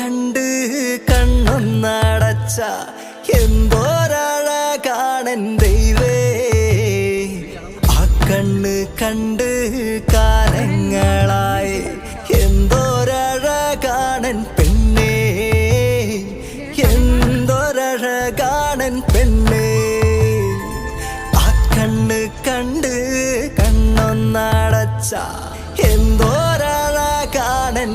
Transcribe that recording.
കണ്ട് കണ്ണൊന്നടച്ച എന്തോരഴകാണൻ ദൈവേ. ആ കണ്ണ് കണ്ട് കാലങ്ങളായി എന്തോരഴകാണൻ പെണ്ണേ, എന്തോരഴകാണൻ പെണ്ണേ. ആ കണ്ണ് കണ്ട് കണ്ണൊന്നടച്ച എന്തോരഴകാണൻ